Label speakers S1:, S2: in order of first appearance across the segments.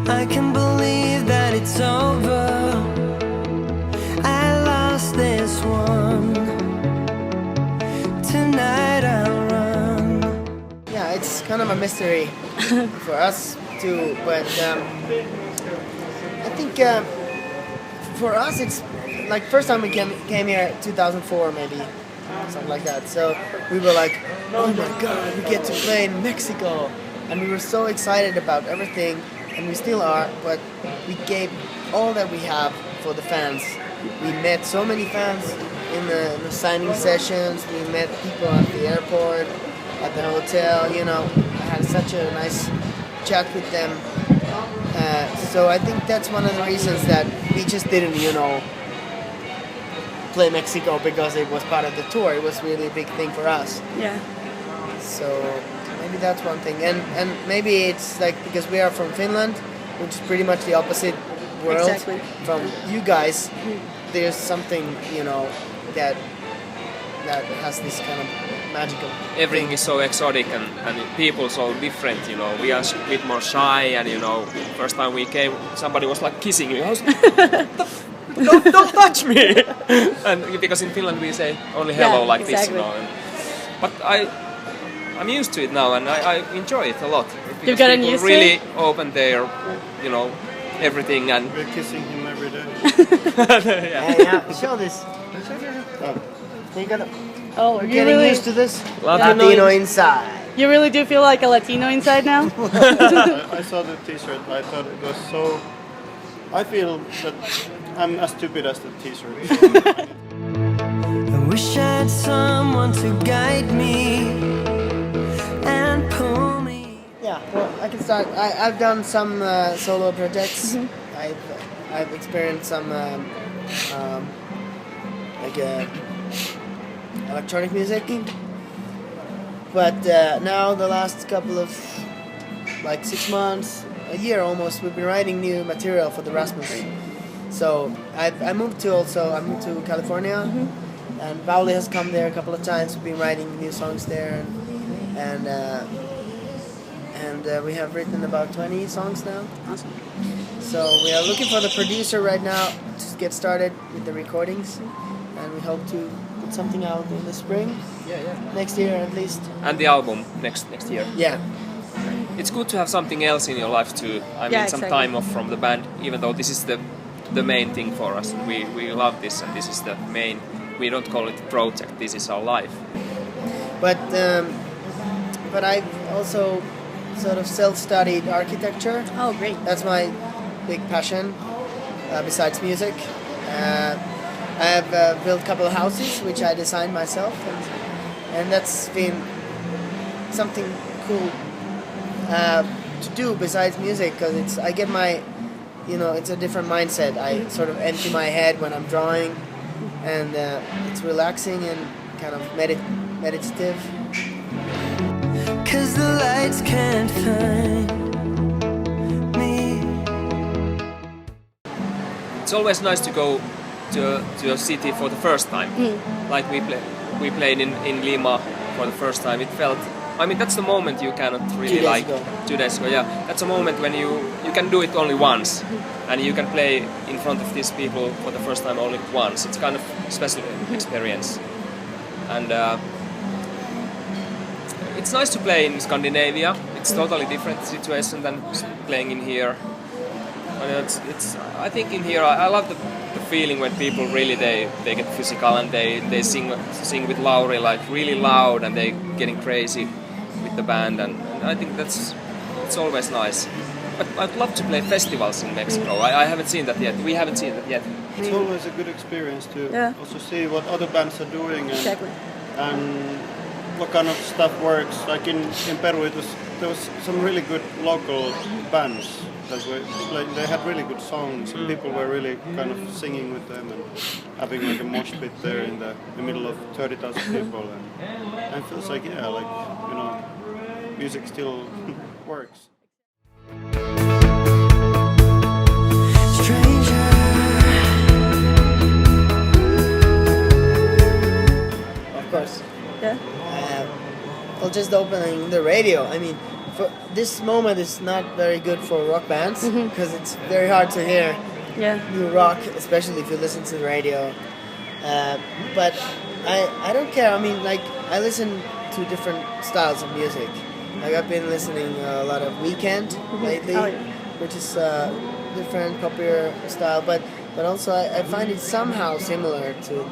S1: I can believe that it's over. I lost this one. Tonight I'll run.
S2: Yeah, it's kind of a mystery for us too, but I think for us it's like first time we came here 2004 maybe, something like that. So we were like, oh my god, we get to play in Mexico, and we were so excited about everything, and we still are. But we gave all that we have for the fans. We met so many fans in the signing sessions. We met people at the airport, at the hotel. You know, I had such a nice chat with them. So I think that's one of the reasons that we just didn't, play Mexico because it was part of the tour. It was really a big thing for us.
S3: Yeah.
S2: So maybe that's one thing. And maybe it's like because we are from Finland, which is pretty much the opposite world from you guys. There's something, that has this kind of magical
S4: Everything
S2: thing.
S4: is so exotic and people so different, We are a bit more shy and, first time we came, somebody was like kissing me. I was don't touch me! And because in Finland we say only hello this, But I'm used to it now and I enjoy it a lot.
S3: You've gotten
S4: people
S3: used
S4: really
S3: to it?
S4: open their, everything and...
S5: We're kissing him every day.
S2: Yeah, show this. You gotta
S3: Oh, you
S2: getting
S3: really,
S2: used to this
S4: Latino
S2: Latino inside.
S3: you really do feel like a Latino inside now?
S5: I saw the t-shirt. I thought it was so... I feel that I'm as stupid as the t-shirt.
S1: I wish I had someone to guide me and pull me.
S2: Yeah, well, I can start. I've done some solo projects. I've experienced some electronic music, but now the last couple of 6 months, a year almost, we've been writing new material for the Rasmus. So I moved to California, and Pauli has come there a couple of times. We've been writing new songs there, and we have written about 20 songs now.
S3: Awesome.
S2: So we are looking for the producer right now to get started with the recordings, and we hope to put something out in the spring. Next year at least.
S4: And the album next year.
S2: Yeah.
S4: It's good to have something else in your life too. I mean, some time off from the band, even though this is the main thing for us. We love this, and this is the main. We don't call it project. This is our life.
S2: But I've also sort of self-studied architecture.
S3: Oh, great.
S2: That's my big passion, besides music. I have built a couple of houses, which I designed myself, and that's been something cool to do besides music, because I get my, it's a different mindset. I sort of empty my head when I'm drawing, and it's relaxing and kind of meditative.
S1: 'Cause the lights can't find me.
S4: It's always nice to go to a city for the first time. Like we played in Lima for the first time. It felt, I mean, that's the moment you cannot really 2 days ago. Yeah, that's a moment when you can do it only once, and you can play in front of these people for the first time only once. It's kind of special experience, and it's nice to play in Scandinavia. It's totally different situation than playing in here. I mean, I think in here I love the feeling when people really they get physical and they sing with Lauri like really loud, and they getting crazy with the band, and I think it's always nice. But I'd love to play festivals in Mexico. I haven't seen that yet. We haven't seen that yet.
S5: It's always a good experience to also see what other bands are doing and what kind of stuff works. Like in Peru, there was some really good local bands that were they had really good songs, and people were really kind of singing with them and having like a mosh pit there in the middle of 30,000 people, and it feels like music still works.
S1: Stranger.
S2: Of course.
S3: Yeah.
S2: example, just opening the radio. I mean, for this moment is not very good for rock bands because it's very hard to hear new rock, especially if you listen to the radio. But I don't care. I mean, like, I listen to different styles of music. Like, I've been listening a lot of Weekend lately, which is different, popular style. But also I find it somehow similar to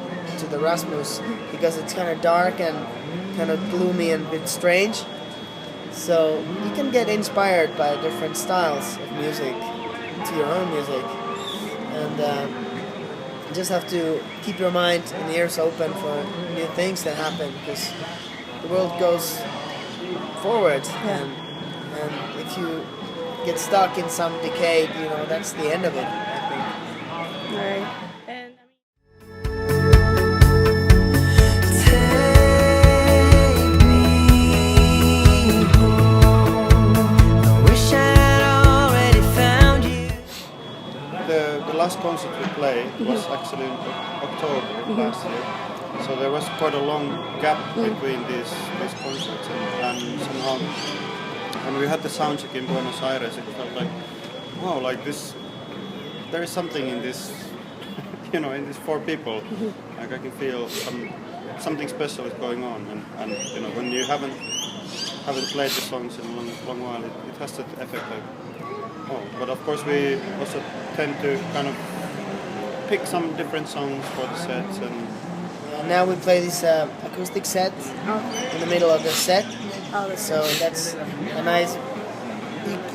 S2: the Rasmus because it's kind of dark and kind of gloomy and a bit strange. So you can get inspired by different styles of music to your own music. And you just have to keep your mind and ears open for new things that happen because the world goes forward. And if you get stuck in some decade, you know, that's the end of it, I think.
S3: Right. And
S1: Take me home. I wish I'd already found you.
S5: The last concert we played was actually in October last year. So there was quite a long gap between these concerts and somehow, when we had the soundcheck in Buenos Aires, it felt like, wow, like this, there is something in this, you know, in these 4 people. Like I can feel something special is going on, and you know, when you haven't played the songs in a long while, it has that effect like, oh. But of course we also tend to kind of pick some different songs for the sets and.
S2: Now we play this acoustic set in the middle of the set, so that's a nice.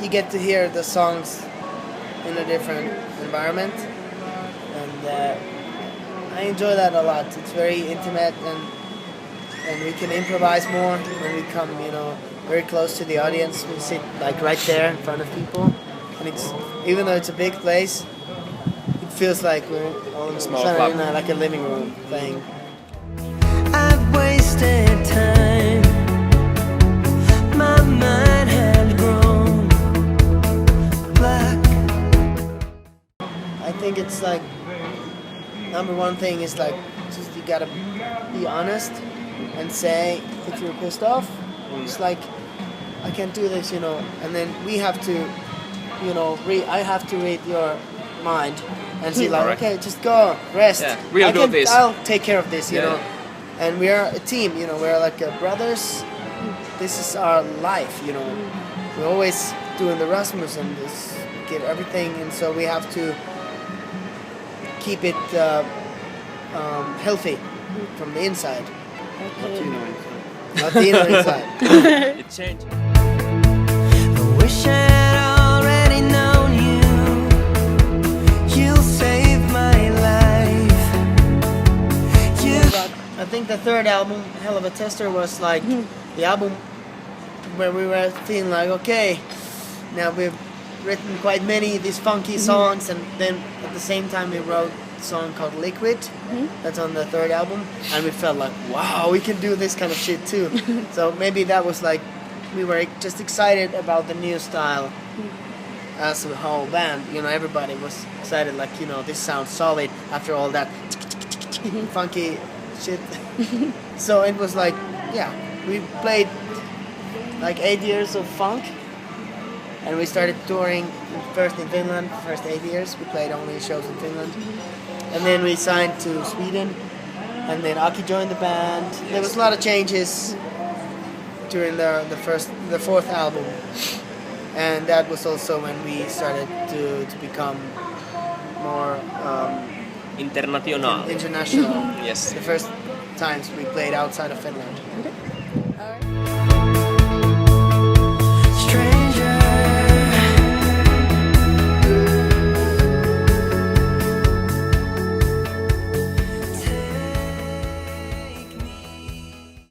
S2: You get to hear the songs in a different environment, and I enjoy that a lot. It's very intimate, and we can improvise more when we come, you know, very close to the audience. We sit like right there in front of people, and it's even though it's a big place, it feels like we're all in like a living room playing.
S1: I've wasted time. My mind had grown black.
S2: I think it's like number one thing is like just you gotta be honest and say if you're pissed off. It's like I can't do this, you know, and then we have to, you know, I have to read your mind and see like, okay, just go rest.
S4: Yeah, we'll do this.
S2: I'll take care of this, you know. And we are a team, you know, we're like brothers. This is our life, you know. We're always doing the Rasmus and this, get everything, and so we have to keep it healthy from the inside. Latino inside.
S4: It changed.
S1: I wish I'd already known you. You'll save my life.
S2: But I think the third album, Hell of a Tester, was like the album where we were feeling like, okay, now we've written quite many of these funky songs, and then at the same time we wrote a song called Liquid, that's on the third album, and we felt like, wow, we can do this kind of shit too. So maybe that was like, we were just excited about the new style as a whole band, you know, everybody was excited, like, you know, this sounds solid after all that funky shit. So it was like, yeah, we played like 8 years of funk, and we started touring first in Finland. First 8 years we played only shows in Finland, and then we signed to Sweden, and then Aki joined the band. There was a lot of changes during the fourth album, and that was also when we started to become more
S4: International.
S2: international.
S4: Yes.
S2: The first times we played outside of Finland.